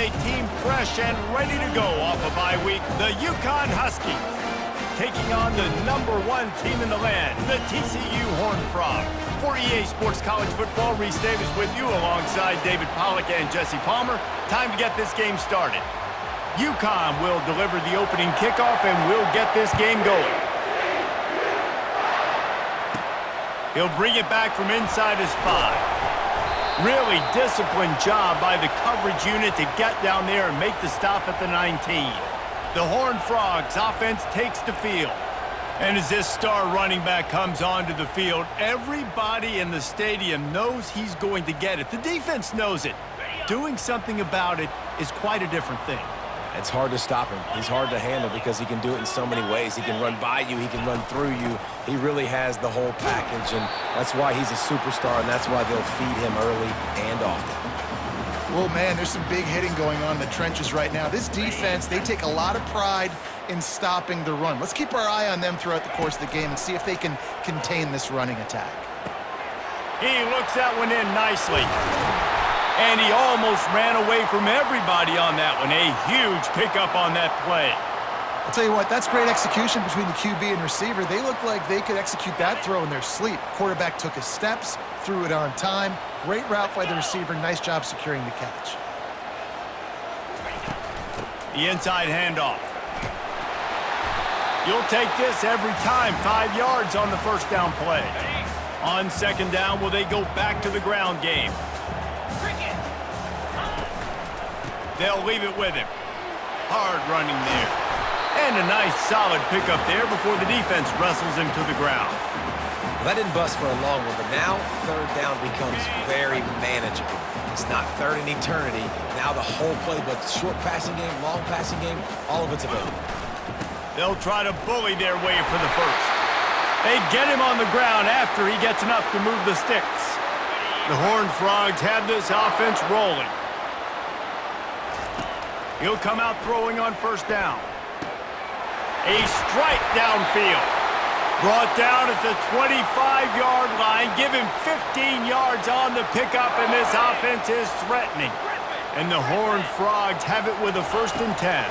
a team fresh and ready to go off a bye week, the Yukon Huskies, taking on the #1 team in the land, the TCU Horned Frogs. For EA Sports College Football, Reese Davis with you alongside David Pollack and Jesse Palmer. Time to get this game started. Yukon will deliver the opening kickoff and we'll get this game going. He'll bring it back from inside his 5. Really disciplined job by the coverage unit to get down there and make the stop at the 19. The Horned Frogs offense takes the field. And as this star running back comes onto the field, everybody in the stadium knows he's going to get it. The defense knows it. Doing something about it is quite a different thing. It's hard to stop him. He's hard to handle because he can do it in so many ways. He can run by you. He can run through you. He really has the whole package, and that's why he's a superstar, and that's why they'll feed him early and often. Well, man, there's some big hitting going on in the trenches right now. This defense, they take a lot of pride in stopping the run. Let's keep our eye on them throughout the course of the game and see if they can contain this running attack. He looks that one in nicely. And he almost ran away from everybody on that one. A huge pickup on that play. I'll tell you what, that's great execution between the QB and receiver. They look like they could execute that throw in their sleep. Quarterback took his steps, threw it on time. Great route by the receiver. Nice job securing the catch. The inside handoff. You'll take this every time. 5 yards on the first down play. On second down, will they go back to the ground game? They'll leave it with him. Hard running there. And a nice solid pickup there before the defense wrestles him to the ground. That didn't bust for a long one, but now third down becomes very manageable. It's not third in eternity. Now the whole playbook, short passing game, long passing game, all of it's available. They'll try to bully their way for the first. They get him on the ground after he gets enough to move the sticks. The Horned Frogs have this offense rolling. He'll come out throwing on first down. A strike downfield. Brought down at the 25-yard line. Give him 15 yards on the pickup, and this offense is threatening. And the Horned Frogs have it with a 1st and 10.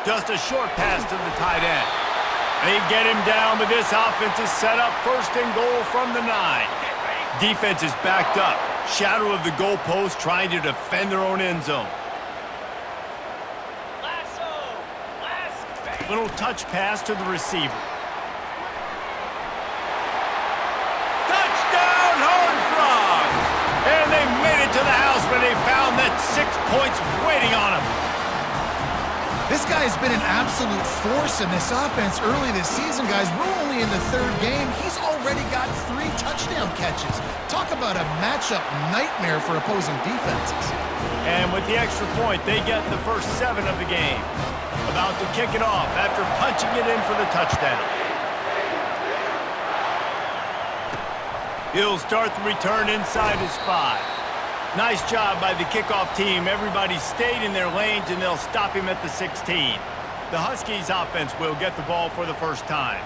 Just a short pass to the tight end. They get him down, but this offense is set up 1st and goal from the 9. Defense is backed up. Shadow of the goalpost trying to defend their own end zone. Little touch pass to the receiver. Touchdown, Horned Frogs! And they made it to the house when they found that 6 points waiting on them. This guy's been an absolute force in this offense early this season, guys. We're only in the 3rd game. He's already got 3 touchdown catches. Talk about a matchup nightmare for opposing defenses. And with the extra point, they get the first 7 of the game. About to kick it off after punching it in for the touchdown. He'll start the return inside his 5. Nice job by the kickoff team. Everybody stayed in their lanes, and they'll stop him at the 16. The Huskies offense will get the ball for the first time.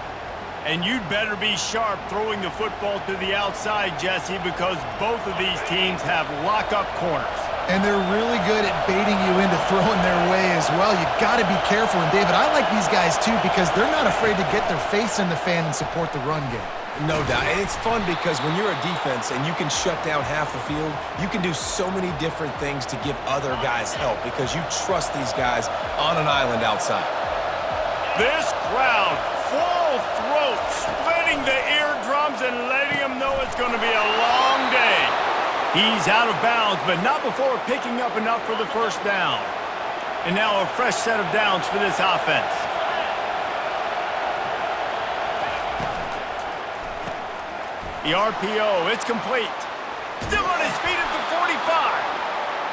And you'd better be sharp throwing the football to the outside, Jesse, because both of these teams have lock-up corners. And they're really good at baiting you into throwing their way as well. You got to be careful. And, David, I like these guys, too, because they're not afraid to get their face in the fan and support the run game. No doubt. And it's fun because when you're a defense and you can shut down half the field, you can do so many different things to give other guys help because you trust these guys on an island outside. This crowd, full throat, splitting the eardrums and letting them know it's going to be a long day. He's out of bounds, but not before picking up enough for the first down. And now a fresh set of downs for this offense. The RPO, it's complete. Still on his feet at the 45.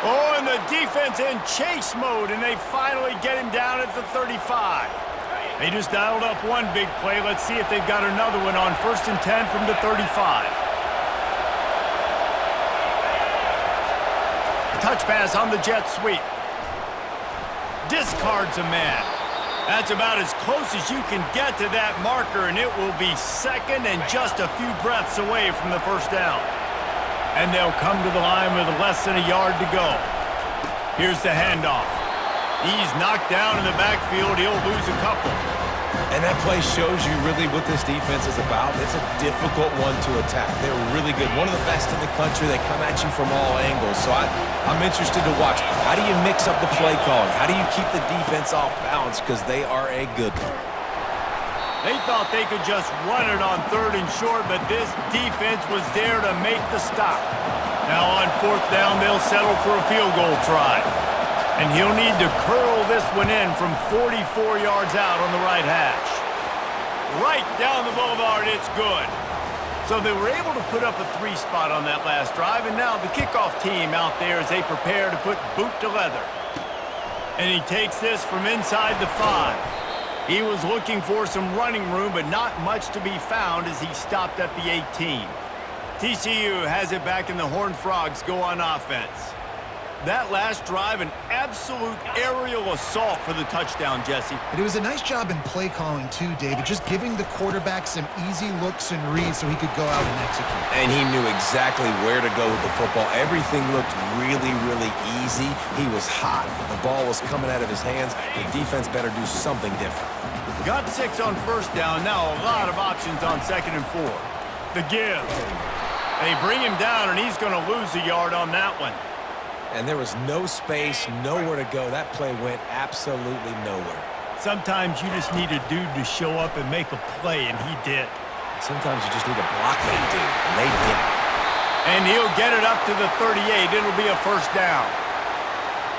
Oh, and the defense in chase mode, and they finally get him down at the 35. They just dialed up one big play. Let's see if they've got another one on 1st and 10 from the 35. Touch pass on the jet sweep. Discards a man. That's about as close as you can get to that marker, and it will be 2nd and just a few breaths away from the first down. And they'll come to the line with less than a yard to go. Here's the handoff. He's knocked down in the backfield. He'll lose a couple. And that play shows you really what this defense is about. It's a difficult one to attack. They're really good. One of the best in the country. They come at you from all angles. So I'm interested to watch. How do you mix up the play calling? How do you keep the defense off balance? Because they are a good one. They thought they could just run it on 3rd and short, but this defense was there to make the stop. Now on 4th down, they'll settle for a field goal try. And he'll need to curl this one in from 44 yards out on the right hash. Right down the boulevard, it's good. So they were able to put up a 3 spot on that last drive, and now the kickoff team out there as they prepare to put boot to leather. And he takes this from inside the 5. He was looking for some running room, but not much to be found as he stopped at the 18. TCU has it back, and the Horned Frogs go on offense. That last drive, an absolute aerial assault for the touchdown, Jesse. But it was a nice job in play calling too, David, just giving the quarterback some easy looks and reads so he could go out and execute. And he knew exactly where to go with the football. Everything looked really, really easy. He was hot. The ball was coming out of his hands. The defense better do something different. Got 6 on 1st down. Now a lot of options on 2nd and 4. The give. They bring him down, and he's going to lose a yard on that one. And there was no space, nowhere to go. That play went absolutely nowhere. Sometimes you just need a dude to show up and make a play, and he did. Sometimes you just need to block that dude, and they did. And he'll get it up to the 38. It'll be a 1st down.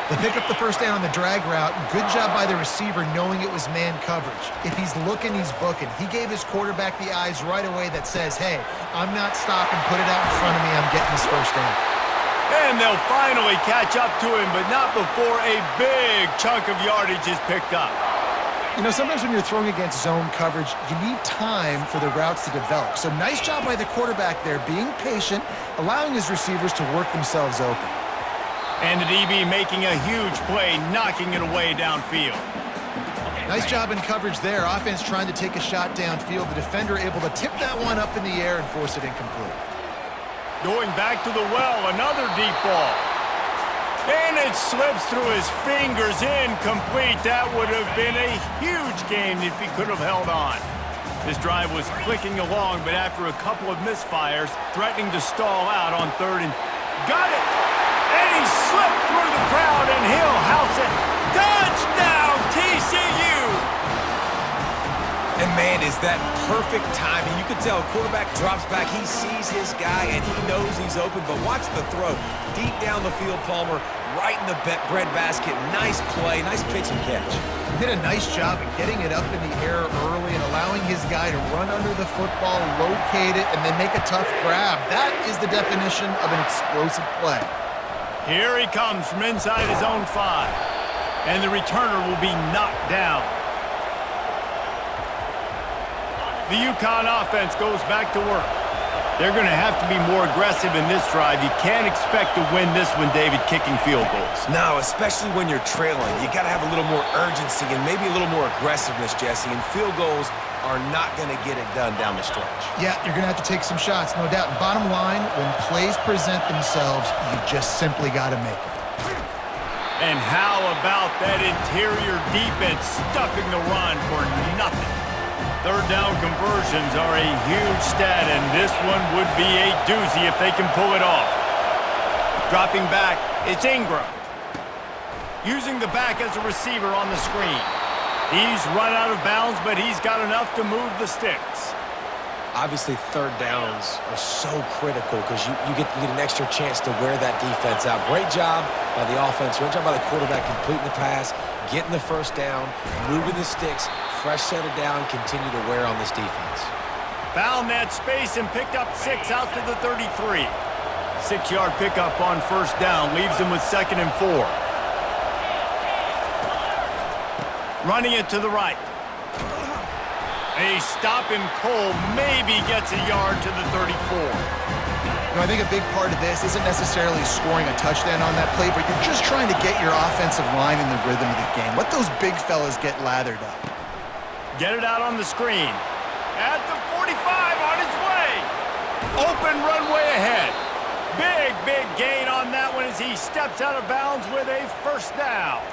They pick up the 1st down on the drag route. Good job by the receiver knowing it was man coverage. If he's looking, he's booking. He gave his quarterback the eyes right away that says, hey, I'm not stopping. Put it out in front of me. I'm getting this 1st down. And they'll finally catch up to him, but not before a big chunk of yardage is picked up. You know, sometimes when you're throwing against zone coverage, you need time for the routes to develop. So nice job by the quarterback there, being patient, allowing his receivers to work themselves open. And the DB making a huge play, knocking it away downfield. Nice job in coverage there. Offense trying to take a shot downfield. The defender able to tip that one up in the air and force it incomplete. Going back to the well, another deep ball. And it slips through his fingers, incomplete. That would have been a huge gain if he could have held on. This drive was clicking along, but after a couple of misfires, threatening to stall out on 3rd and... Got it! And he slipped through the crowd, and he'll house it. Touchdown, TCU! And, man, is that perfect timing. You could tell quarterback drops back. He sees his guy, and he knows he's open. But watch the throw. Deep down the field, Palmer, right in the bread basket. Nice play, nice pitch and catch. He did a nice job of getting it up in the air early and allowing his guy to run under the football, locate it, and then make a tough grab. That is the definition of an explosive play. Here he comes from inside his own 5. And the returner will be knocked down. The UConn offense goes back to work. They're going to have to be more aggressive in this drive. You can't expect to win this one, David, kicking field goals. No, especially when you're trailing. You got to have a little more urgency and maybe a little more aggressiveness, Jesse. And field goals are not going to get it done down the stretch. Yeah, you're going to have to take some shots, no doubt. Bottom line, when plays present themselves, you just simply got to make it. And how about that interior defense stuffing the run for nothing? 3rd down conversions are a huge stat, and this one would be a doozy if they can pull it off. Dropping back, it's Ingram. Using the back as a receiver on the screen. He's run out of bounds, but he's got enough to move the sticks. Obviously, 3rd downs are so critical because you get an extra chance to wear that defense out. Great job by the offense. Great job by the quarterback completing the pass, getting the 1st down, moving the sticks. Fresh set it down, continue to wear on this defense. Found that space and picked up 6 out to the 33. 6-yard pickup on 1st down, leaves him with 2nd and 4. Running it to the right. A stop him cold, maybe gets a yard to the 34. You know, I think a big part of this isn't necessarily scoring a touchdown on that play, but you're just trying to get your offensive line in the rhythm of the game. Let those big fellas get lathered up. Get it out on the screen. At the 45, on his way. Open runway ahead. Big gain on that one as he steps out of bounds with a first down.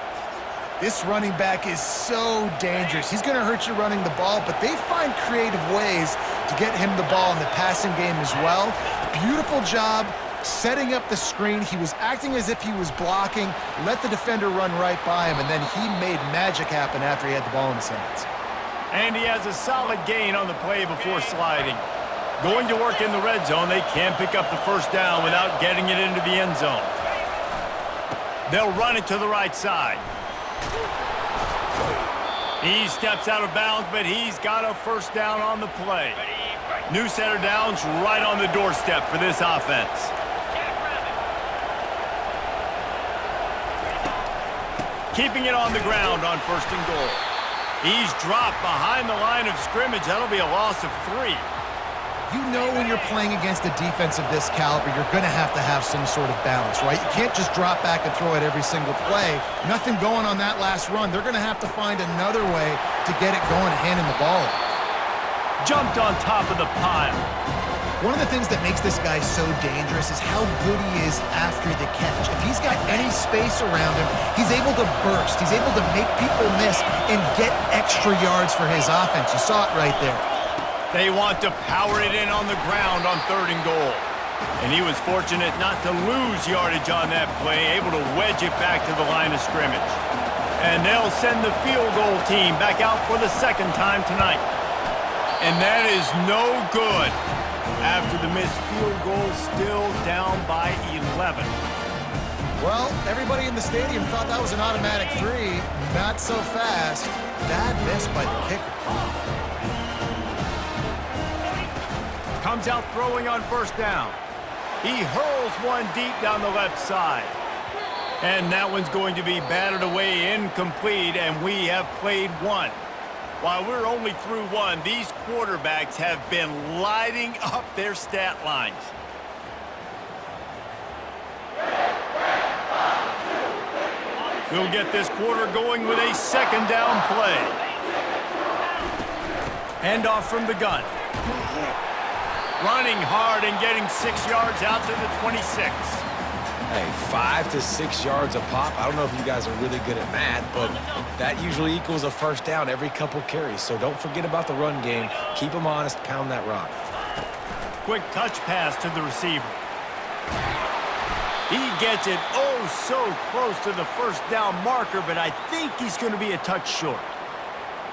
This running back is so dangerous. He's going to hurt you running the ball, but they find creative ways to get him the ball in the passing game as well. Beautiful job setting up the screen. He was acting as if he was blocking, let the defender run right by him, and then he made magic happen after he had the ball in his hands. And he has a solid gain on the play before sliding. Going to work in the red zone, they can't pick up the first down without getting it into the end zone. They'll run it to the right side. He steps out of bounds, but he's got a first down on the play. New set of downs right on the doorstep for this offense. Keeping it on the ground on first and goal. He's dropped behind the line of scrimmage. That'll be a loss of 3. You know when you're playing against a defense of this caliber, you're going to have some sort of balance, right? You can't just drop back and throw it every single play. Nothing going on that last run. They're going to have to find another way to get it going and handing the ball off. Jumped on top of the pile. One of the things that makes this guy so dangerous is how good he is after the catch. If he's got any space around him, he's able to burst. He's able to make people miss and get extra yards for his offense. You saw it right there. They want to power it in on the ground on third and goal. And he was fortunate not to lose yardage on that play, able to wedge it back to the line of scrimmage. And they'll send the field goal team back out for the second time tonight. And that is no good after the missed field goal, still down by 11. Well, everybody in the stadium thought that was an automatic 3. Not so fast. Bad miss by the kicker. Comes out throwing on first down. He hurls one deep down the left side. And that one's going to be batted away incomplete, and we have played 1. While we're only through 1, these quarterbacks have been lighting up their stat lines. We'll get this quarter going with a second down play. Handoff from the gun. Running hard and getting 6 yards out to the 26. Hey, 5 to 6 yards a pop. I don't know if you guys are really good at math, but that usually equals a first down every couple carries. So don't forget about the run game. Keep them honest. Pound that rock. Quick touch pass to the receiver. He gets it oh so close to the first down marker, but I think he's going to be a touch short.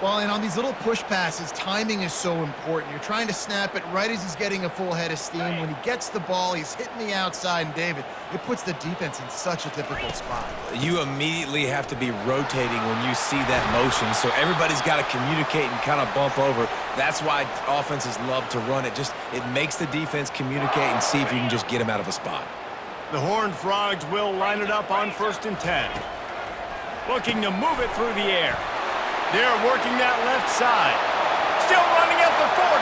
Well, and on these little push passes, timing is so important. You're trying to snap it right as he's getting a full head of steam. When he gets the ball, he's hitting the outside, and David, it puts the defense in such a difficult spot. You immediately have to be rotating when you see that motion, so everybody's got to communicate and kind of bump over. That's why offenses love to run it. It makes the defense communicate and see if you can just get him out of a spot. The Horned Frogs will line it up on 1st and 10. Looking to move it through the air. They're working that left side. Still running at the 40.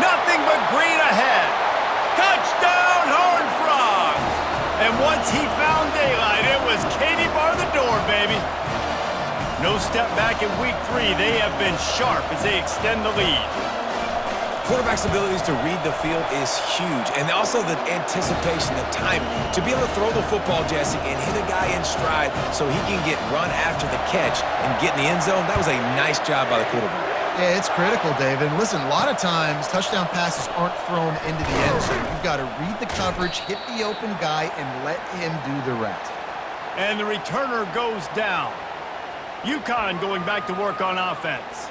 Nothing but green ahead. Touchdown, Horned Frogs! And once he found daylight, it was Katie bar the door, baby. No step back in week 3. They have been sharp as they extend the lead. Quarterback's abilities to read the field is huge, and also the anticipation, the timing. To be able to throw the football, Jesse, and hit a guy in stride so he can get run after the catch and get in the end zone, that was a nice job by the quarterback. Yeah, it's critical, David. And listen, a lot of times, touchdown passes aren't thrown into the end zone. You've got to read the coverage, hit the open guy, and let him do the rest. And the returner goes down. UConn going back to work on offense.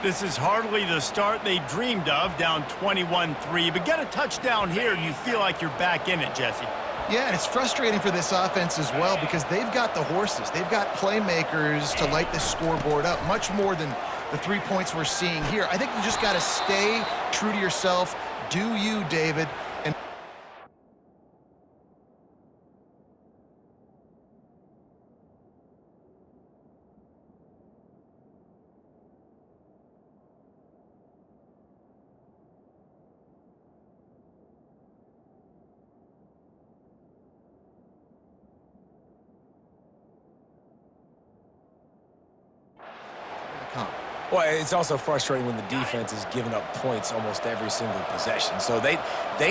This is hardly the start they dreamed of, down 21-3. But get a touchdown here, and you feel like you're back in it, Jesse. Yeah, and it's frustrating for this offense as well because they've got the horses. They've got playmakers to light this scoreboard up, much more than the 3 points we're seeing here. I think you just got to stay true to yourself. Do you, David? And Well, it's also frustrating when the defense is giving up points almost every single possession. So they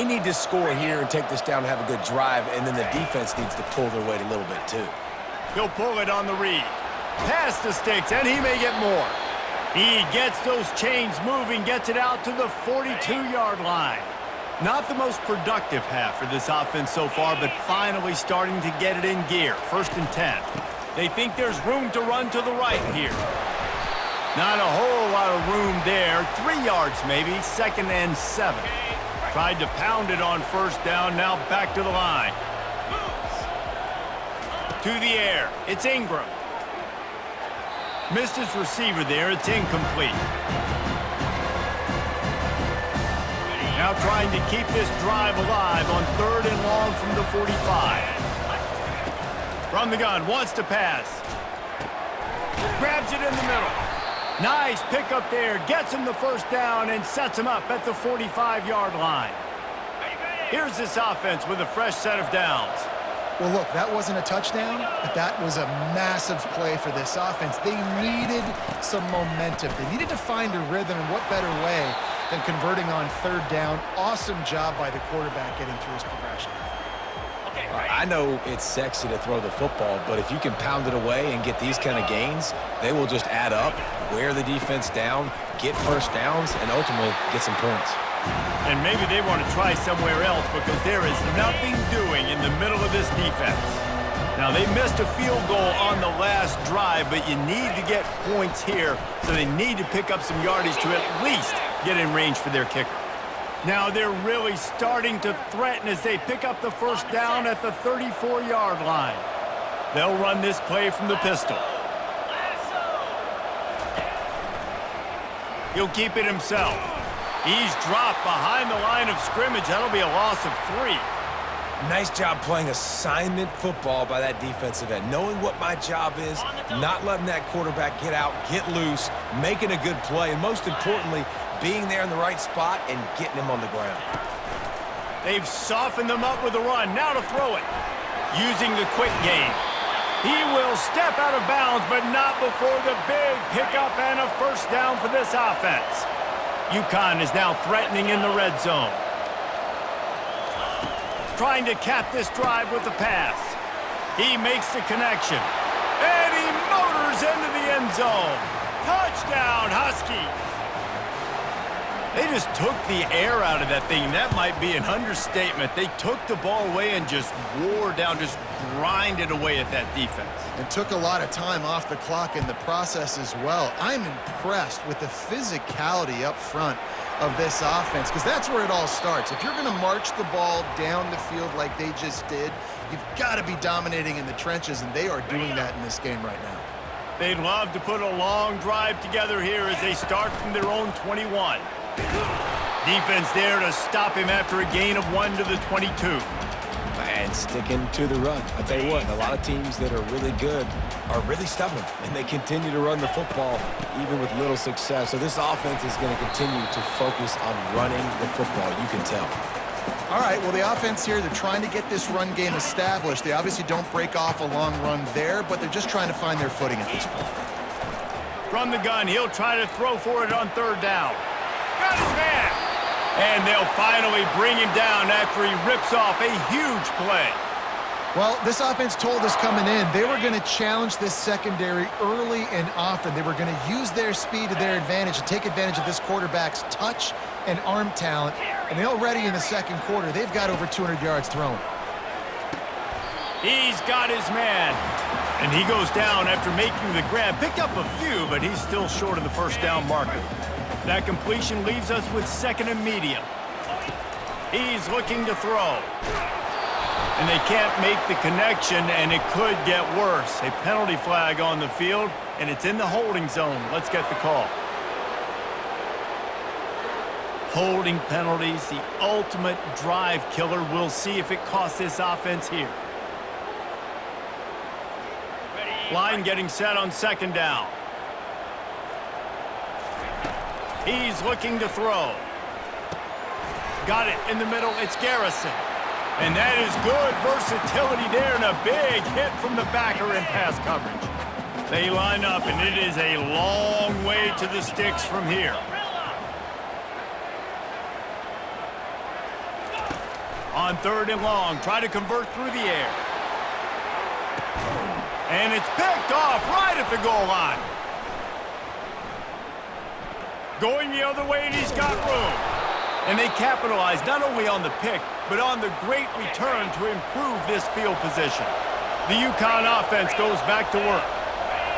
need to score here and take this down and have a good drive, and then the defense needs to pull their weight a little bit too. He'll pull it on the read. Past the sticks, and he may get more. He gets those chains moving, gets it out to the 42-yard line. Not the most productive half for this offense so far, but finally starting to get it in gear. 1st and 10. They think there's room to run to the right here. Not a whole lot of room there. 3 yards maybe. 2nd and 7. Tried to pound it on 1st down. Now back to the line. To the air. It's Ingram. Missed his receiver there. It's incomplete. Now trying to keep this drive alive on 3rd and long from the 45. From the gun. Wants to pass. Grabs it in the middle. Nice pickup there. Gets him the 1st down and sets him up at the 45-yard line. Here's this offense with a fresh set of downs. Well, look, that wasn't a touchdown, but that was a massive play for this offense. They needed some momentum. They needed to find a rhythm, and what better way than converting on 3rd down. Awesome job by the quarterback getting through his progression. I know it's sexy to throw the football, but if you can pound it away and get these kind of gains, they will just add up, wear the defense down, get 1st downs, and ultimately get some points. And maybe they want to try somewhere else because there is nothing doing in the middle of this defense. Now, they missed a field goal on the last drive, but you need to get points here, so they need to pick up some yardage to at least get in range for their kicker. Now they're really starting to threaten as they pick up the 1st down at the 34-yard line. They'll run this play from the pistol. He'll keep it himself. He's dropped behind the line of scrimmage. That'll be a loss of 3. Nice job playing assignment football by that defensive end. Knowing what my job is, not letting that quarterback get out, get loose, making a good play, and most importantly, being there in the right spot and getting him on the ground. They've softened them up with a run. Now to throw it. Using the quick game. He will step out of bounds, but not before the big pickup and a 1st down for this offense. UConn is now threatening in the red zone. Trying to cap this drive with the pass. He makes the connection. And he motors into the end zone. Touchdown, Huskies. They just took the air out of that thing. That might be an understatement. They took the ball away and just wore down, just grinded away at that defense. And took a lot of time off the clock in the process as well. I'm impressed with the physicality up front of this offense, because that's where it all starts. If you're going to march the ball down the field like they just did, you've got to be dominating in the trenches, and they are doing that in this game right now. They'd love to put a long drive together here as they start from their own 21. Defense there to stop him after a gain of 1 to the 22. And sticking to the run. I'll tell you what, a lot of teams that are really good are really stubborn, and they continue to run the football even with little success. So this offense is going to continue to focus on running the football, you can tell. All right, well, the offense here, they're trying to get this run game established. They obviously don't break off a long run there, but they're just trying to find their footing at this point. From the gun, he'll try to throw for it on 3rd down. Got his man! And they'll finally bring him down after he rips off a huge play. Well, this offense told us coming in they were going to challenge this secondary early and often. They were going to use their speed to their advantage and take advantage of this quarterback's touch and arm talent. And already in the 2nd quarter, they've got over 200 yards thrown. He's got his man. And he goes down after making the grab. Picked up a few, but he's still short of the 1st down marker. That completion leaves us with 2nd and medium. He's looking to throw. And they can't make the connection, and it could get worse. A penalty flag on the field, and it's in the holding zone. Let's get the call. Holding penalties, the ultimate drive killer. We'll see if it costs this offense here. Line getting set on 2nd down. He's looking to throw. Got it in the middle. It's Garrison. And that is good versatility there and a big hit from the backer in pass coverage. They line up, and it is a long way to the sticks from here. On 3rd and long, try to convert through the air. And it's picked off right at the goal line. Going the other way, and he's got room. And they capitalize not only on the pick, but on the great return to improve this field position. The UConn offense goes back to work.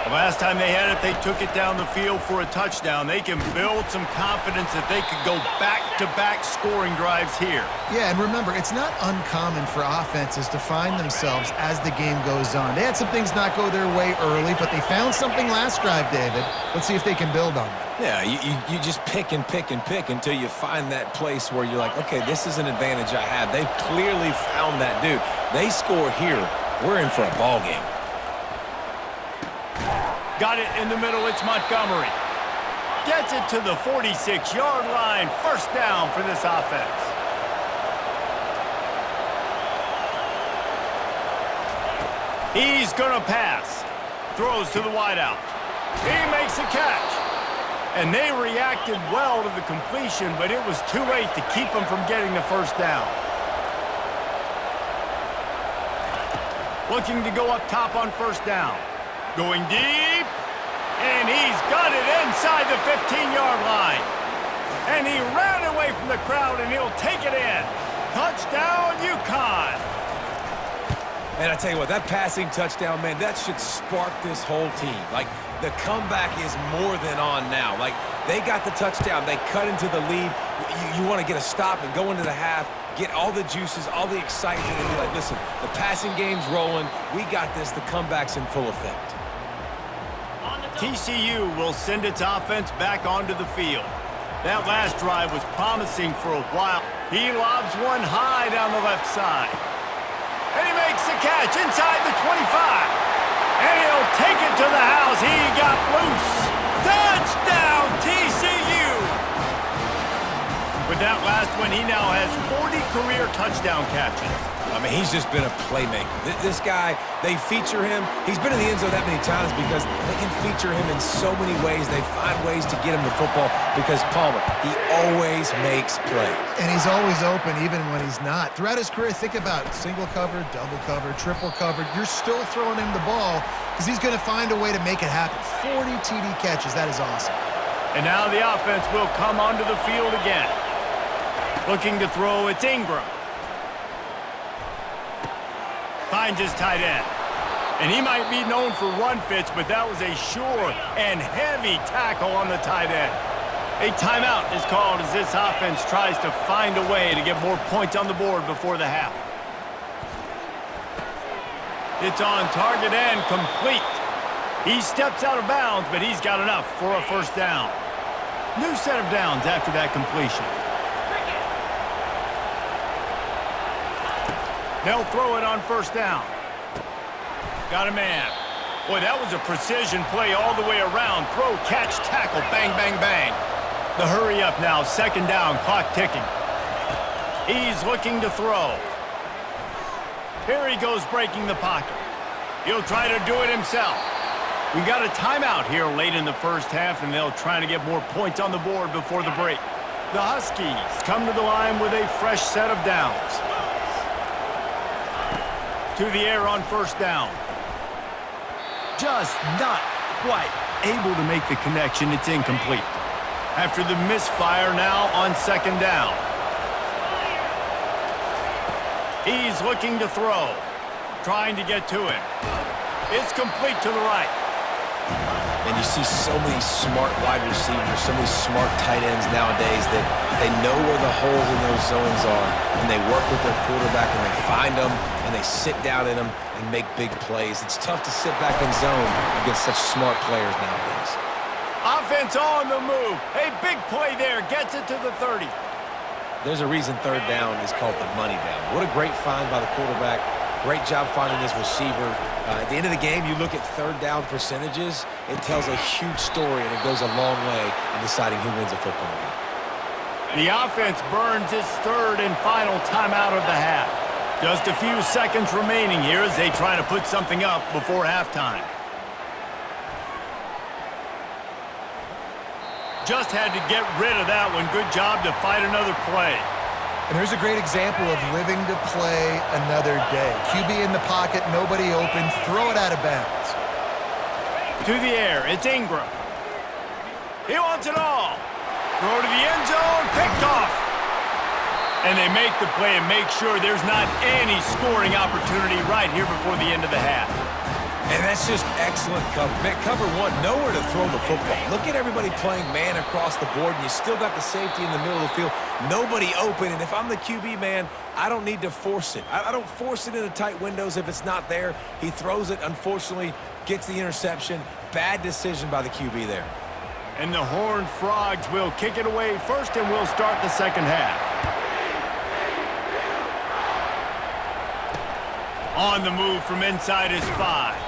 The last time they had it, they took it down the field for a touchdown. They can build some confidence that they could go back-to-back scoring drives here. Yeah, and remember, it's not uncommon for offenses to find themselves as the game goes on. They had some things not go their way early, but they found something last drive, David. Let's see if they can build on that. Yeah, you just pick and pick and pick until you find that place where you're like, okay, this is an advantage I have. They've clearly found that dude. They score here, we're in for a ball game. Got it in the middle, it's Montgomery. Gets it to the 46-yard line. First down for this offense. He's going to pass. Throws to the wideout. He makes a catch. And they reacted well to the completion, but it was too late to keep them from getting the first down. Looking to go up top on first down. Going deep, and he's got it inside the 15-yard line. And he ran away from the crowd, and he'll take it in. Touchdown, UConn. And I tell you what, that passing touchdown, man, that should spark this whole team. Like, the comeback is more than on now. Like, they got the touchdown. They cut into the lead. You want to get a stop and go into the half, get all the juices, all the excitement, and be like, listen, the passing game's rolling. We got this. The comeback's in full effect. TCU will send its offense back onto the field. That last drive was promising for a while. He lobs one high down the left side. And he makes the catch inside the 25. And he'll take it to the house. He got loose. Touchdown, TCU! With that last one, he now has 40 career touchdown catches. I mean, he's just been a playmaker. This guy, they feature him. He's been in the end zone that many times because they can feature him in so many ways. They find ways to get him the football because Palmer, he always makes plays. And he's always open even when he's not. Throughout his career, think about single covered, double covered, triple covered. You're still throwing him the ball because he's going to find a way to make it happen. 40 TD catches. That is awesome. And now the offense will come onto the field again. Looking to throw, it's Ingram. Finds his tight end. And he might be known for run fits, but that was a sure and heavy tackle on the tight end. A timeout is called as this offense tries to find a way to get more points on the board before the half. It's on target and complete. He steps out of bounds, but he's got enough for a first down. New set of downs after that completion. They'll throw it on first down. Got a man. Boy, that was a precision play all the way around. Throw, catch, tackle, bang, bang, bang. The hurry up now, second down, clock ticking. He's looking to throw. Here he goes breaking the pocket. He'll try to do it himself. We got a timeout here late in the first half, and they'll try to get more points on the board before the break. The Huskies come to the line with a fresh set of downs. To the air on first down. Just not quite able to make the connection. It's incomplete. After the misfire now on second down. He's looking to throw. Trying to get to him. It's complete to the right. And you see so many smart wide receivers, so many smart tight ends nowadays that they know where the holes in those zones are, and they work with their quarterback, and they find them, and they sit down in them and make big plays. It's tough to sit back in zone against such smart players nowadays. Offense on the move. A big play there. Gets it to the 30. There's a reason third down is called the money down. What a great find by the quarterback. Great job finding his receiver. At the end of the game, you look at third down percentages, it tells a huge story, and it goes a long way in deciding who wins a football game. The offense burns its third and final timeout of the half. Just a few seconds remaining here as they try to put something up before halftime. Just had to get rid of that one. Good job to fight another play. And here's a great example of living to play another day. QB in the pocket, nobody open, throw it out of bounds. To the air, it's Ingram. He wants it all. Throw to the end zone, picked off. And they make the play and make sure there's not any scoring opportunity right here before the end of the half. And that's just excellent cover. Man, cover one, nowhere to throw the football. Look at everybody playing man across the board, and you still got the safety in the middle of the field. Nobody open, and if I'm the QB, man, I don't need to force it. I don't force it into tight windows if it's not there. He throws it, unfortunately, gets the interception. Bad decision by the QB there. And the Horned Frogs will kick it away first, and we'll start the second half. On the move from inside his 5.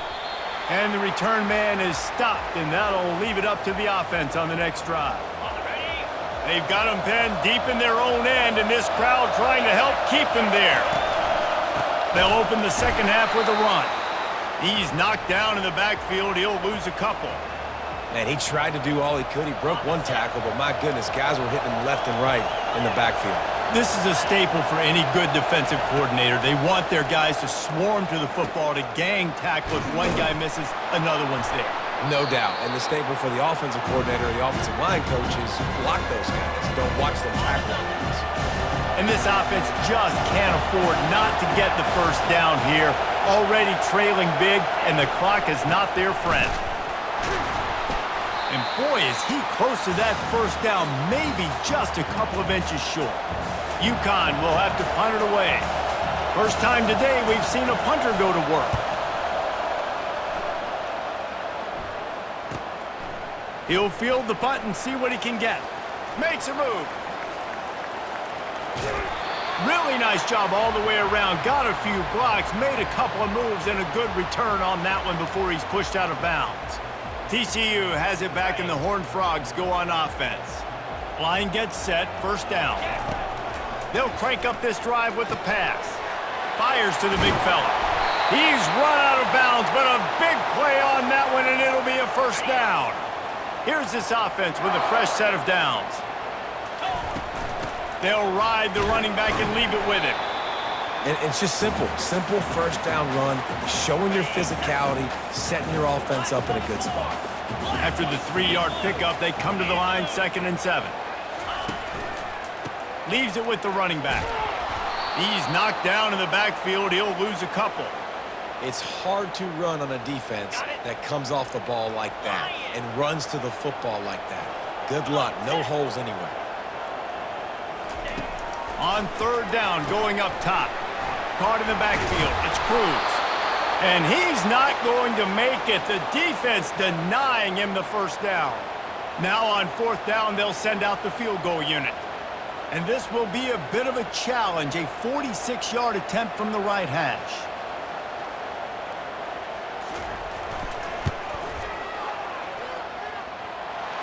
And the return man is stopped, and that'll leave it up to the offense on the next drive. They've got him pinned deep in their own end, and this crowd trying to help keep them there. They'll open the second half with a run. He's knocked down in the backfield. He'll lose a couple. Man, he tried to do all he could. He broke one tackle, but my goodness, guys were hitting him left and right in the backfield. This is a staple for any good defensive coordinator. They want their guys to swarm to the football, to gang tackle. If one guy misses, another one's there. No doubt. And the staple for the offensive coordinator or the offensive line coach is block those guys. Don't watch them tackle guys. And this offense just can't afford not to get the first down here. Already trailing big, and the clock is not their friend. And boy, is he close to that first down, maybe just a couple of inches short. UConn will have to punt it away. First time today we've seen a punter go to work. He'll field the punt and see what he can get. Makes a move. Really nice job all the way around. Got a few blocks, made a couple of moves, and a good return on that one before he's pushed out of bounds. TCU has it back, and the Horned Frogs go on offense. Line gets set, first down. They'll crank up this drive with the pass. Fires to the big fella. He's run out of bounds, but a big play on that one, and it'll be a first down. Here's this offense with a fresh set of downs. They'll ride the running back and leave it with him. And it's just simple. Simple first down run, showing your physicality, setting your offense up in a good spot. After the 3-yard pickup, they come to the line, 2nd and 7. Leaves it with the running back. He's knocked down in the backfield. He'll lose a couple. It's hard to run on a defense that comes off the ball like that and runs to the football like that. Good luck. No holes anywhere. On 3rd down, going up top. Caught in the backfield. It's Cruz. And he's not going to make it. The defense denying him the first down. Now on 4th down, they'll send out the field goal unit. And this will be a bit of a challenge, a 46-yard attempt from the right hash.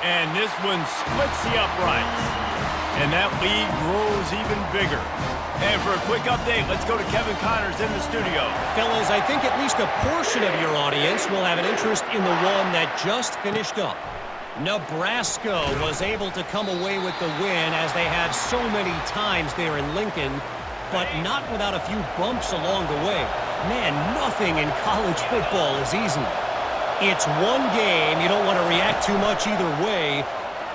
And this one splits the uprights. And that lead grows even bigger. And for a quick update, let's go to Kevin Connors in the studio. Fellas, I think at least a portion of your audience will have an interest in the one that just finished up. Nebraska was able to come away with the win, as they have so many times there in Lincoln, but not without a few bumps along the way. Man, nothing in college football is easy. It's one game. You don't want to react too much either way,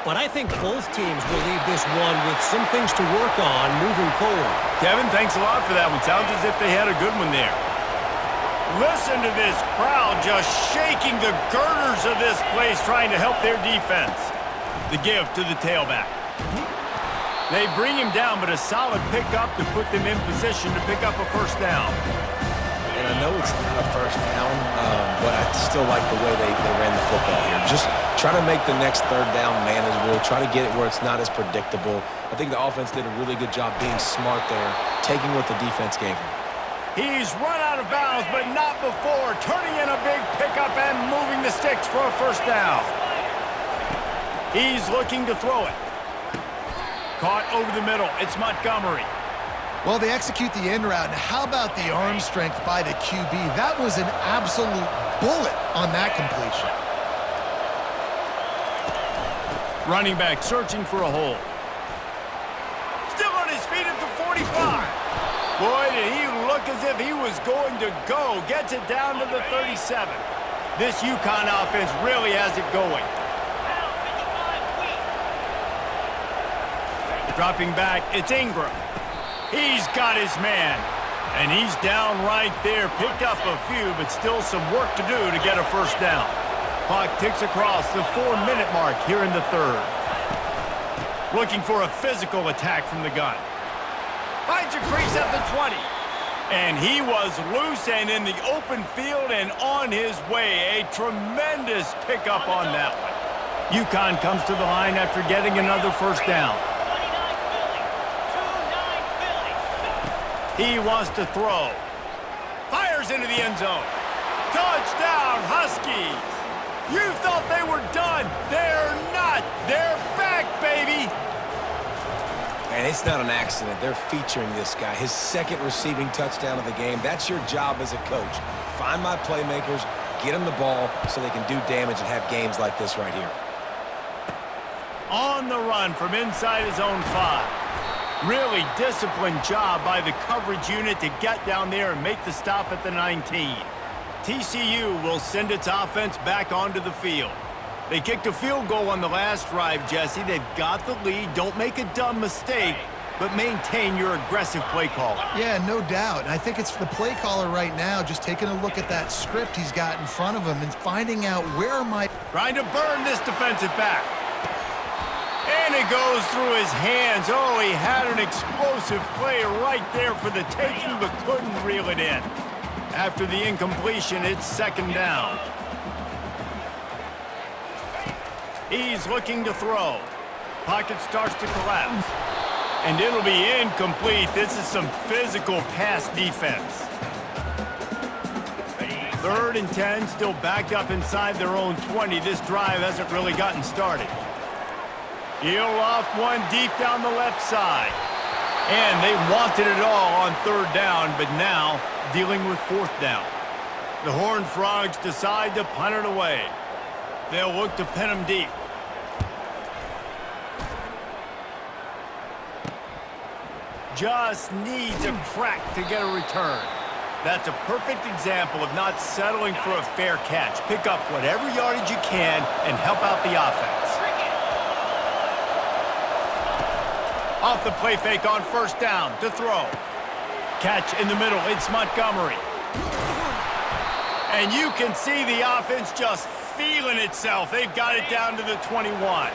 but I think both teams will leave this one with some things to work on moving forward. Kevin, thanks a lot for that one. Sounds as if they had a good one there. Listen to this crowd just shaking the girders of this place, trying to help their defense. The give to the tailback. They bring him down, but a solid pickup to put them in position to pick up a first down. And I know it's not a first down, but I still like the way they ran the football here. Just try to make the next 3rd down manageable. Try to get it where it's not as predictable. I think the offense did a really good job being smart there, taking what the defense gave him. He's run out of bounds, but not before. Turning in a big pickup and moving the sticks for a first down. He's looking to throw it. Caught over the middle. It's Montgomery. Well, they execute the end route. And how about the arm strength by the QB? That was an absolute bullet on that completion. Running back searching for a hole. Still on his feet at the 45. Boy, did he look as if he was going to go. Gets it down to the 37. This UConn offense really has it going. Dropping back, it's Ingram. He's got his man. And he's down right there. Picked up a few, but still some work to do to get a first down. Clock ticks across the 4-minute mark here in the third. Looking for a physical attack from the gun. Finds a crease at the 20. And he was loose and in the open field and on his way. A tremendous pickup on that one. UConn comes to the line after getting another first down. He wants to throw. Fires into the end zone. Touchdown, Huskies. You thought they were done. They're not. They're back, baby. And it's not an accident. They're featuring this guy. His second receiving touchdown of the game. That's your job as a coach. Find my playmakers, get them the ball so they can do damage and have games like this right here. On the run from inside his own 5. Really disciplined job by the coverage unit to get down there and make the stop at the 19. TCU will send its offense back onto the field. They kicked a field goal on the last drive, Jesse. They've got the lead. Don't make a dumb mistake, but maintain your aggressive play call. Yeah, no doubt. And I think it's the play caller right now just taking a look at that script he's got in front of him and finding out where am I... Trying to burn this defensive back. And it goes through his hands. Oh, he had an explosive play right there for the taking, but couldn't reel it in. After the incompletion, it's second down. He's looking to throw. Pocket starts to collapse. And it'll be incomplete. This is some physical pass defense. 3rd and 10, still backed up inside their own 20. This drive hasn't really gotten started. He'll loft one deep down the left side. And they wanted it all on 3rd down, but now dealing with 4th down. The Horned Frogs decide to punt it away. They'll look to pin him deep. Just needs a crack to get a return. That's a perfect example of not settling for a fair catch. Pick up whatever yardage you can and help out the offense. Off the play fake on 1st down to throw. Catch in the middle, it's Montgomery. And you can see the offense just feeling itself. They've got it down to the 21.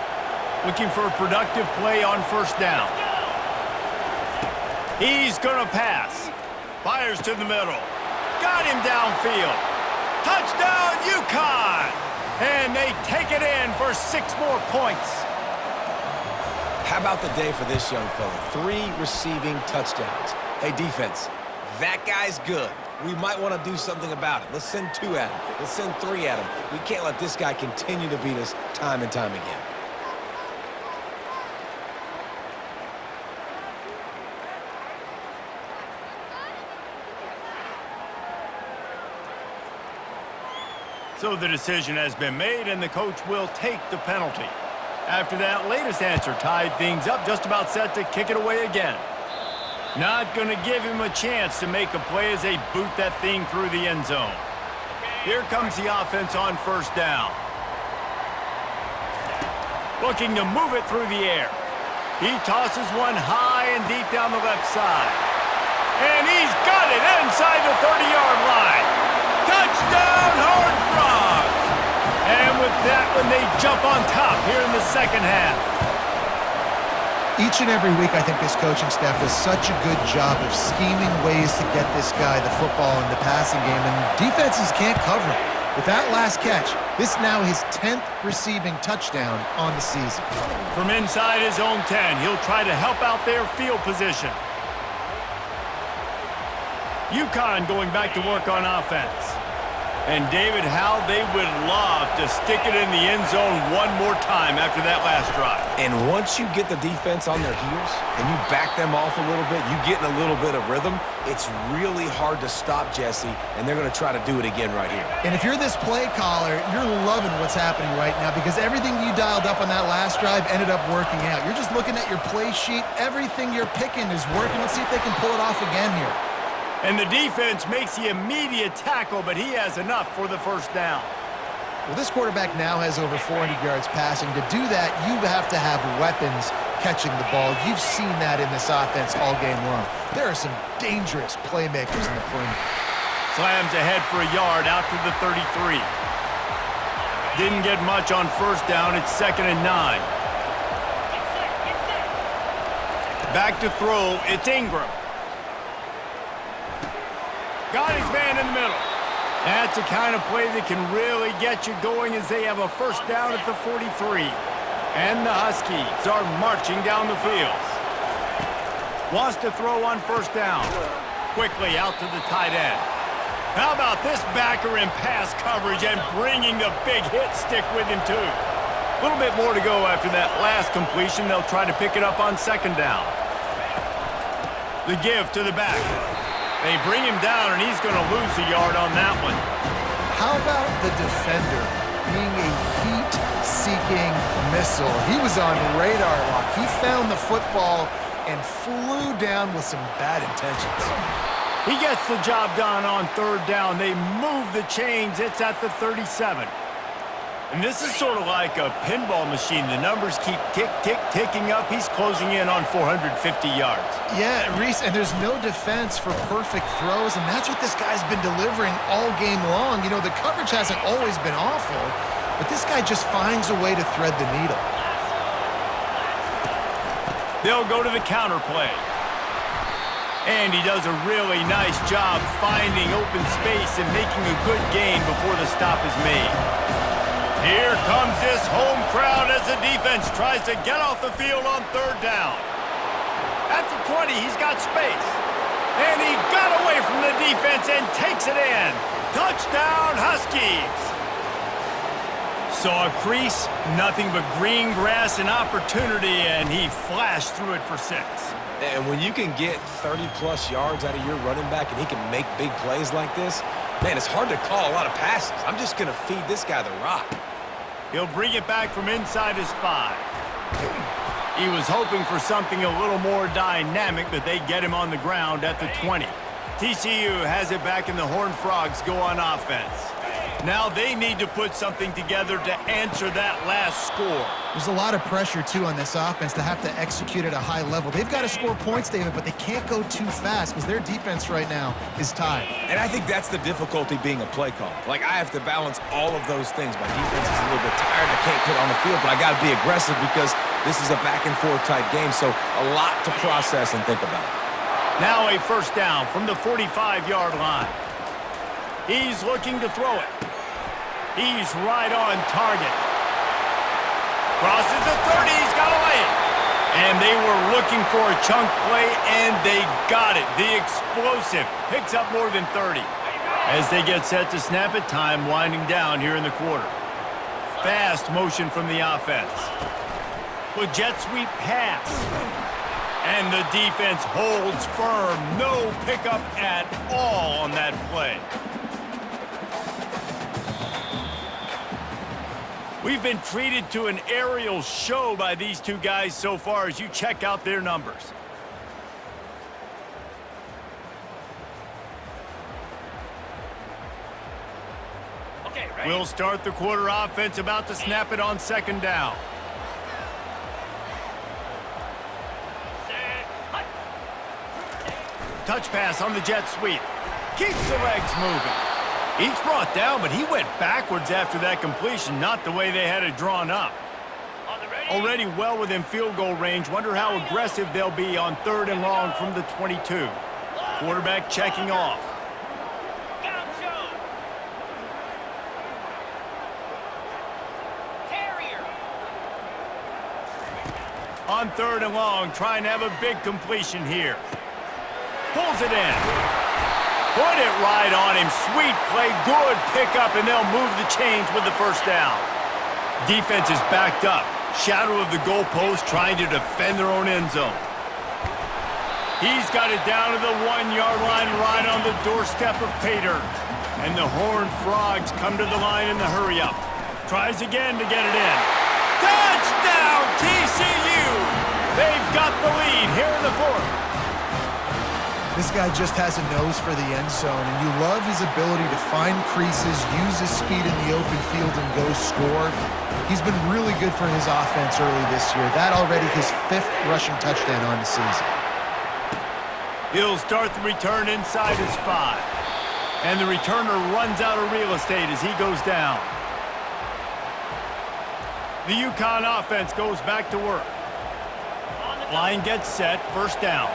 Looking for a productive play on 1st down. He's gonna pass. Fires to the middle. Got him downfield. Touchdown, UConn! And they take it in for 6 more points. How about the day for this young fella? 3 receiving touchdowns. Hey, defense, that guy's good. We might want to do something about it. Let's send 2 at him. Let's send 3 at him. We can't let this guy continue to beat us time and time again. So the decision has been made, and the coach will take the penalty. After that latest answer tied things up, just about set to kick it away again. Not going to give him a chance to make a play as they boot that thing through the end zone. Here comes the offense on 1st down. Looking to move it through the air. He tosses one high and deep down the left side. And he's got it inside the 30-yard line. Touchdown, Horned Frogs! And with that one, they jump on top here in the second half. Each and every week, I think this coaching staff does such a good job of scheming ways to get this guy the football in the passing game, and defenses can't cover it. With that last catch, this now his 10th receiving touchdown on the season. From inside his own 10, he'll try to help out their field position. UConn going back to work on offense. And, David, how they would love to stick it in the end zone one more time after that last drive. And once you get the defense on their heels and you back them off a little bit, you get in a little bit of rhythm, it's really hard to stop, Jesse, and they're going to try to do it again right here. And if you're this play caller, you're loving what's happening right now because everything you dialed up on that last drive ended up working out. You're just looking at your play sheet. Everything you're picking is working. Let's see if they can pull it off again here. And the defense makes the immediate tackle, but he has enough for the first down. Well, this quarterback now has over 400 yards passing. To do that, you have to have weapons catching the ball. You've seen that in this offense all game long. There are some dangerous playmakers in the perimeter. Slams ahead for a yard out to the 33. Didn't get much on first down. It's 2nd and 9. Back to throw. It's Ingram. Got his man in the middle. That's the kind of play that can really get you going as they have a first down at the 43. And the Huskies are marching down the field. Wants to throw on first down. Quickly out to the tight end. How about this backer in pass coverage and bringing the big hit stick with him too. A little bit more to go after that last completion. They'll try to pick it up on 2nd down. The give to the back. They bring him down, and he's going to lose a yard on that one. How about the defender being a heat-seeking missile? He was on radar lock. He found the football and flew down with some bad intentions. He gets the job done on 3rd down. They move the chains. It's at the 37. And this is sort of like a pinball machine. The numbers keep ticking up. He's closing in on 450 yards. Yeah, Reese, and there's no defense for perfect throws, and that's what this guy's been delivering all game long. You know, the coverage hasn't always been awful, but this guy just finds a way to thread the needle. They'll go to the counter play. And he does a really nice job finding open space and making a good gain before the stop is made. Here comes this home crowd as the defense tries to get off the field on 3rd down. At the 20, he's got space. And he got away from the defense and takes it in. Touchdown, Huskies! Saw a crease, nothing but green grass and opportunity, and he flashed through it for 6. And when you can get 30-plus yards out of your running back and he can make big plays like this, man, it's hard to call a lot of passes. I'm just going to feed this guy the rock. He'll bring it back from inside his 5. He was hoping for something a little more dynamic, but they get him on the ground at the 20. TCU has it back, and the Horned Frogs go on offense. Now they need to put something together to answer that last score. There's a lot of pressure, too, on this offense to have to execute at a high level. They've got to score points, David, but they can't go too fast because their defense right now is tied. And I think that's the difficulty being a play caller. Like, I have to balance all of those things. My defense is a little bit tired. I can't put on the field, but I got to be aggressive because this is a back-and-forth type game, so a lot to process and think about. Now a first down from the 45-yard line. He's looking to throw it. He's right on target. Crosses the 30, he's got to lay it. And they were looking for a chunk play, and they got it. The explosive picks up more than 30. As they get set to snap it, time winding down here in the quarter. Fast motion from the offense. With jet sweep pass. And the defense holds firm. No pickup at all on that play. We've been treated to an aerial show by these two guys so far as you check out their numbers. Okay, ready? We'll start the quarter offense, about to snap it on 2nd down. Set, hut. Touch pass on the jet sweep. Keeps the legs moving. Each brought down, but he went backwards after that completion, not the way they had it drawn up. On the ready? Already well within field goal range. Wonder how aggressive they'll be on 3rd and long from the 22. Quarterback checking off. Gaucho. Terrier. On 3rd and long, trying to have a big completion here. Pulls it in. Put it right on him. Sweet play. Good pickup, and they'll move the chains with the first down. Defense is backed up. Shadow of the goalpost trying to defend their own end zone. He's got it down to the 1-yard line right on the doorstep of Pater. And the Horned Frogs come to the line in the hurry-up. Tries again to get it in. Touchdown, TCU! They've got the lead here in the fourth. This guy just has a nose for the end zone, and you love his ability to find creases, use his speed in the open field, and go score. He's been really good for his offense early this year. That already his 5th rushing touchdown on the season. He'll start the return inside his 5. And the returner runs out of real estate as he goes down. The UConn offense goes back to work. Line gets set, first down.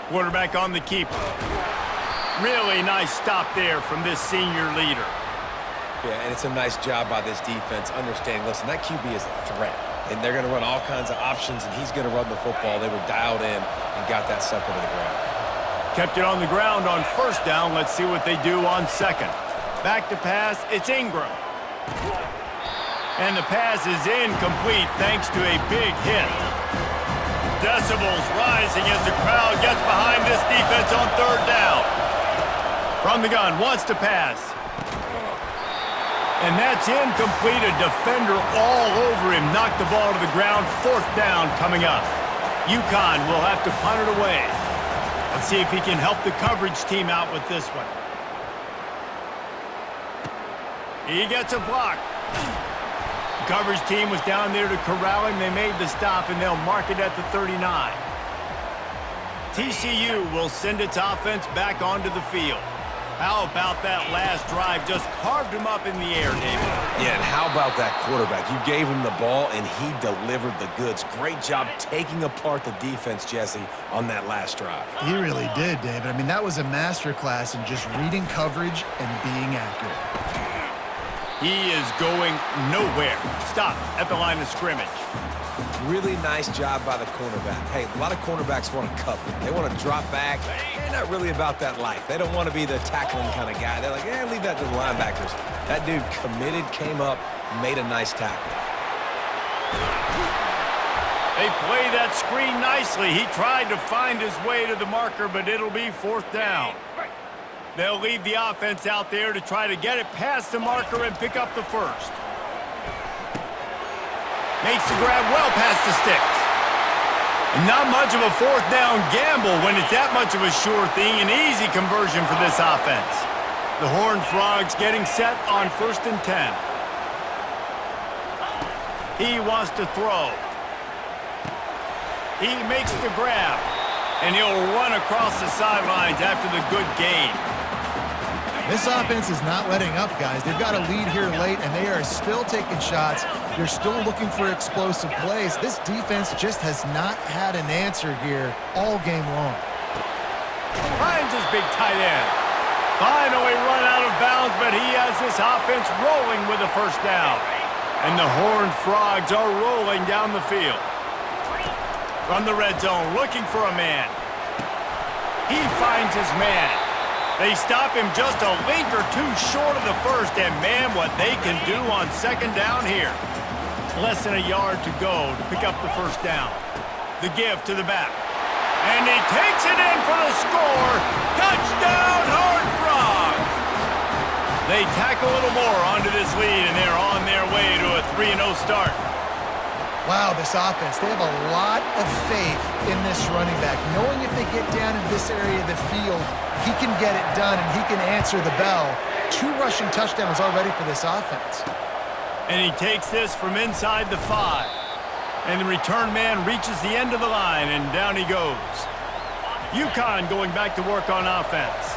Quarterback on the keeper. Really nice stop there from this senior leader. Yeah, and it's a nice job by this defense understanding, listen, that QB is a threat. And they're going to run all kinds of options, and he's going to run the football. They were dialed in and got that sucker to the ground. Kept it on the ground on first down. Let's see what they do on second. Back to pass, it's Ingram. And the pass is incomplete thanks to a big hit. Decibels rising as the crowd gets behind this defense on third down. From the gun, wants to pass. And that's incomplete. A defender all over him. Knocked the ball to the ground. Fourth down coming up. UConn will have to punt it away. Let's see if he can help the coverage team out with this one. He gets a block. The coverage team was down there to corral him. They made the stop, and they'll mark it at the 39. TCU will send its offense back onto the field. How about that last drive? Just carved him up in the air, David. Yeah, and how about that quarterback? You gave him the ball, and he delivered the goods. Great job taking apart the defense, Jesse, on that last drive. He really did, David. I mean, that was a masterclass in just reading coverage and being accurate. He is going nowhere. Stop at the line of scrimmage. Really nice job by the cornerback. Hey, a lot of cornerbacks want to cover. They want to drop back. They're not really about that life. They don't want to be the tackling kind of guy. They're like, leave that to the linebackers. That dude committed, came up, made a nice tackle. They play that screen nicely. He tried to find his way to the marker, but it'll be fourth down. They'll leave the offense out there to try to get it past the marker and pick up the first. Makes the grab well past the sticks. And not much of a fourth down gamble when it's that much of a sure thing. An easy conversion for this offense. The Horned Frogs getting set on 1st and 10. He wants to throw. He makes the grab. And he'll run across the sidelines after the good gain. This offense is not letting up, guys. They've got a lead here late, and they are still taking shots. They're still looking for explosive plays. This defense just has not had an answer here all game long. Finds his big tight end. Finally run out of bounds, but he has this offense rolling with a first down. And the Horned Frogs are rolling down the field. From the red zone, looking for a man. He finds his man. They stop him just a link or two short of the first, and man, what they can do on second down here. Less than a yard to go to pick up the first down. The give to the back. And he takes it in for the score. Touchdown, Horned Frogs! They tack a little more onto this lead, and they're on their way to a 3-0 start. Wow, this offense, they have a lot of faith in this running back, knowing if they get down in this area of the field, he can get it done and he can answer the bell. 2 rushing touchdowns already for this offense. And he takes this from inside the 5. And the return man reaches the end of the line, and down he goes. UConn going back to work on offense.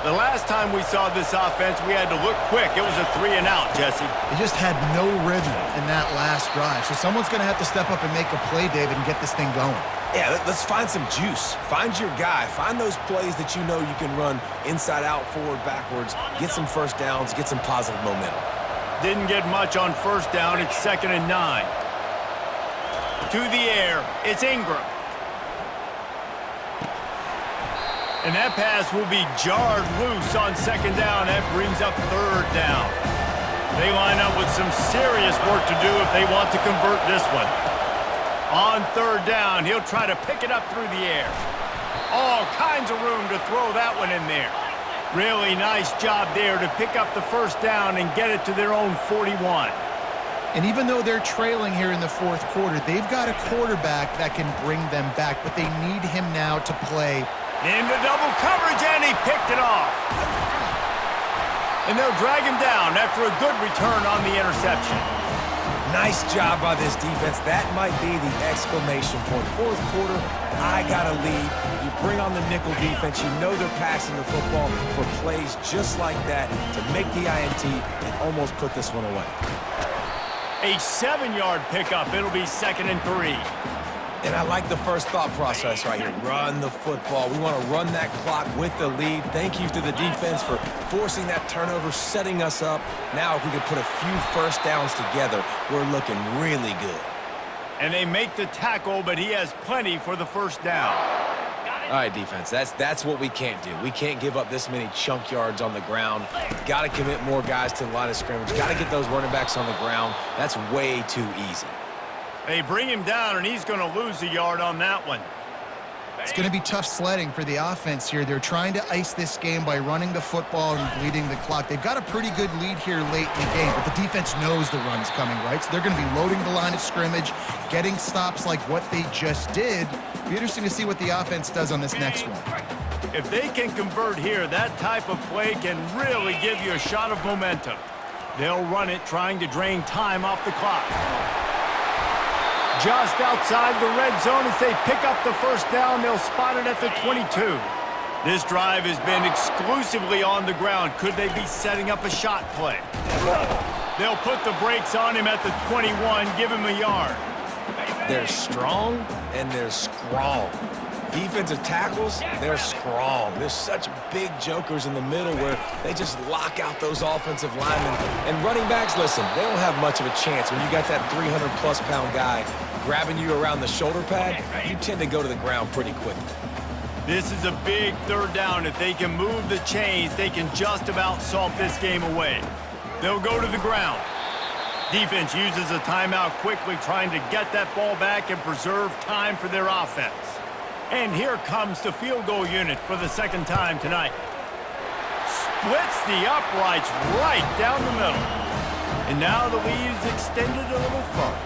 The last time we saw this offense, we had to look quick. It was a 3-and-out, Jesse. They just had no rhythm in that last drive. So someone's going to have to step up and make a play, David, and get this thing going. Yeah, let's find some juice. Find your guy. Find those plays that you know you can run inside out, forward, backwards. Get some first downs. Get some positive momentum. Didn't get much on first down. It's 2nd and 9. To the air, it's Ingram. And that pass will be jarred loose on second down. That brings up third down. They line up with some serious work to do if they want to convert this one. On third down, he'll try to pick it up through the air. All kinds of room to throw that one in there. Really nice job there to pick up the first down and get it to their own 41. And even though they're trailing here in the fourth quarter, they've got a quarterback that can bring them back, but they need him now to play. Into double coverage, and he picked it off. And they'll drag him down after a good return on the interception. Nice job by this defense. That might be the exclamation point. Fourth quarter, I got a lead. You bring on the nickel defense. You know they're passing the football for plays just like that to make the INT and almost put this one away. A 7-yard pickup. It'll be 2nd and 3. And I like the first thought process right here. Run the football. We want to run that clock with the lead. Thank you to the defense for forcing that turnover, setting us up. Now if we could put a few first downs together, we're looking really good. And they make the tackle, but he has plenty for the first down. All right, defense, that's what we can't do. We can't give up this many chunk yards on the ground. Got to commit more guys to the line of scrimmage. Got to get those running backs on the ground. That's way too easy. They bring him down, and he's going to lose a yard on that one. It's going to be tough sledding for the offense here. They're trying to ice this game by running the football and bleeding the clock. They've got a pretty good lead here late in the game, but the defense knows the run's coming, right? So they're going to be loading the line of scrimmage, getting stops like what they just did. Be interesting to see what the offense does on this next one. If they can convert here, that type of play can really give you a shot of momentum. They'll run it trying to drain time off the clock. Just outside the red zone as they pick up the first down. They'll spot it at the 22. This drive has been exclusively on the ground. Could they be setting up a shot play? They'll put the brakes on him at the 21, give him a yard. They're strong and they're strong. Defensive tackles, they're strong. There's such big jokers in the middle where they just lock out those offensive linemen. And running backs, listen, they don't have much of a chance. When you got that 300-plus pound guy grabbing you around the shoulder pad, you tend to go to the ground pretty quickly. This is a big third down. If they can move the chains, they can just about solve this game away. They'll go to the ground. Defense uses a timeout quickly, trying to get that ball back and preserve time for their offense. And here comes the field goal unit for the second time tonight. Splits the uprights right down the middle. And now the lead is extended a little further.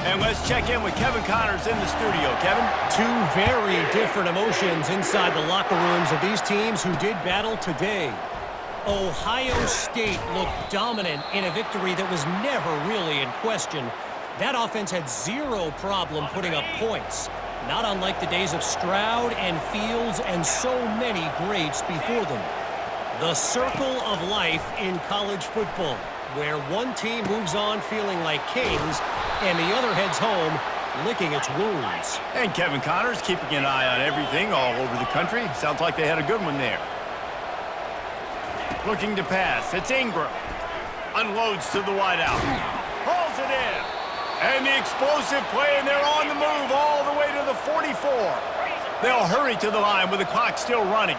And let's check in with Kevin Connors in the studio. Kevin? Two very different emotions inside the locker rooms of these teams who did battle today. Ohio State looked dominant in a victory that was never really in question. That offense had zero problem putting up points. Not unlike the days of Stroud and Fields and so many greats before them. The circle of life in college football, where one team moves on feeling like kings and the other heads home licking its wounds. And Kevin Connors keeping an eye on everything all over the country. Sounds like they had a good one there. Looking to pass. It's Ingram. Unloads to the wideout. Hauls it in. And the explosive play, and they're on the move all the way to the 44. They'll hurry to the line with the clock still running.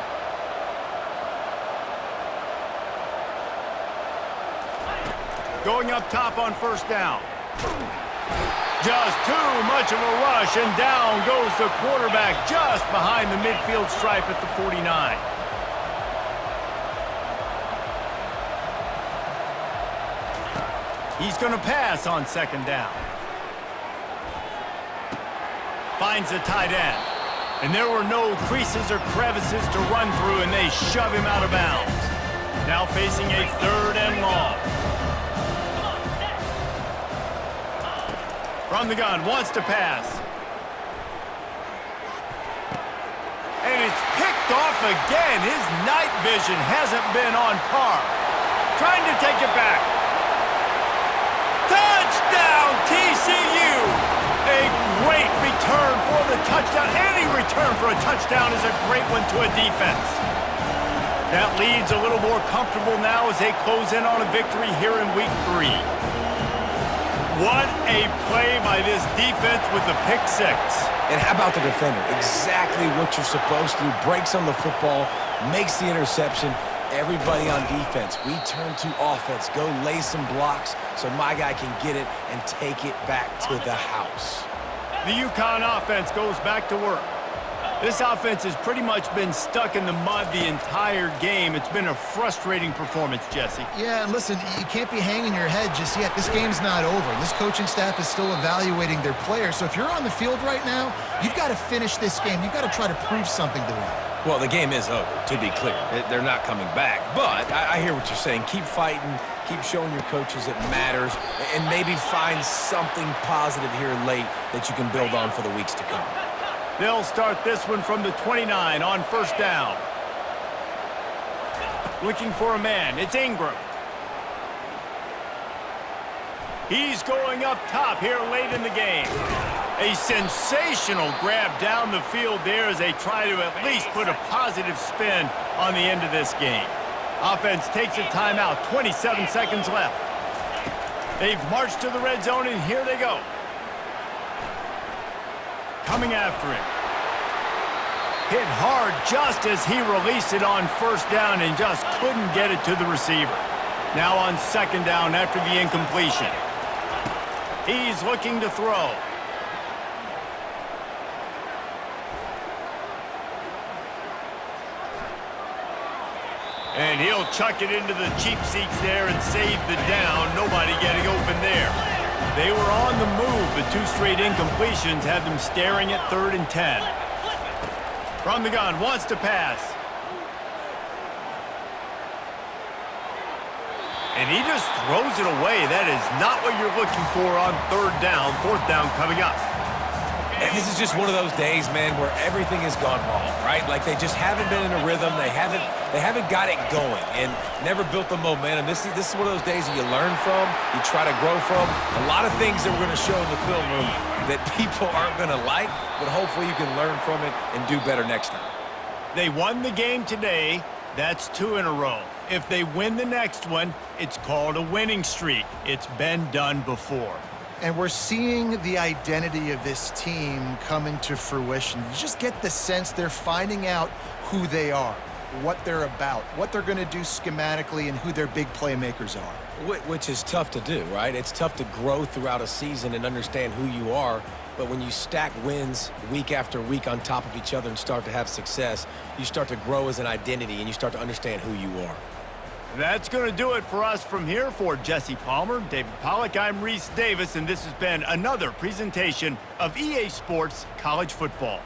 Going up top on first down. Just too much of a rush, and down goes the quarterback just behind the midfield stripe at the 49. He's going to pass on second down. Finds a tight end. And there were no creases or crevices to run through, and they shove him out of bounds. Now facing a third and long. From the gun, wants to pass. And it's picked off again. His night vision hasn't been on par. Trying to take it back. Touchdown, TCU! A great return for the touchdown. Any return for a touchdown is a great one to a defense. That lead's a little more comfortable now as they close in on a victory here in week 3. What a play by this defense with the pick six. And how about the defender? Exactly what you're supposed to do. Breaks on the football, makes the interception. Everybody on defense, we turn to offense. Go lay some blocks so my guy can get it and take it back to the house. The UConn offense goes back to work. This offense has pretty much been stuck in the mud the entire game. It's been a frustrating performance, Jesse. Yeah, and listen, you can't be hanging your head just yet. This game's not over. This coaching staff is still evaluating their players. So if you're on the field right now, you've got to finish this game. You've got to try to prove something to them. Well, the game is over, to be clear. They're not coming back. But I hear what you're saying. Keep fighting. Keep showing your coaches it matters. And maybe find something positive here late that you can build on for the weeks to come. They'll start this one from the 29 on first down. Looking for a man. It's Ingram. He's going up top here late in the game. A sensational grab down the field there as they try to at least put a positive spin on the end of this game. Offense takes a timeout. 27 seconds left. They've marched to the red zone, and here they go. Coming after him. Hit hard just as he released it on first down and just couldn't get it to the receiver. Now on second down after the incompletion. He's looking to throw. And he'll chuck it into the cheap seats there and save the down. Nobody getting open there. They were on the move, but two straight incompletions had them staring at 3rd and 10. From the gun, wants to pass. And he just throws it away. That is not what you're looking for on 3rd down. 4th down coming up. And this is just one of those days, man, where everything has gone wrong, right? Like they just haven't been in a rhythm. They haven't got it going and never built the momentum. This is one of those days that you learn from, you try to grow from. A lot of things that we're going to show in the film room that people aren't going to like, but hopefully you can learn from it and do better next time. They won the game today. That's 2 in a row. If they win the next one, it's called a winning streak. It's been done before. And we're seeing the identity of this team come into fruition. You just get the sense they're finding out who they are, what they're about, what they're going to do schematically, and who their big playmakers are. Which is tough to do, right? It's tough to grow throughout a season and understand who you are. But when you stack wins week after week on top of each other and start to have success, you start to grow as an identity and you start to understand who you are. That's going to do it for us from here. For Jesse Palmer, David Pollack, I'm Reese Davis, and this has been another presentation of EA Sports College Football.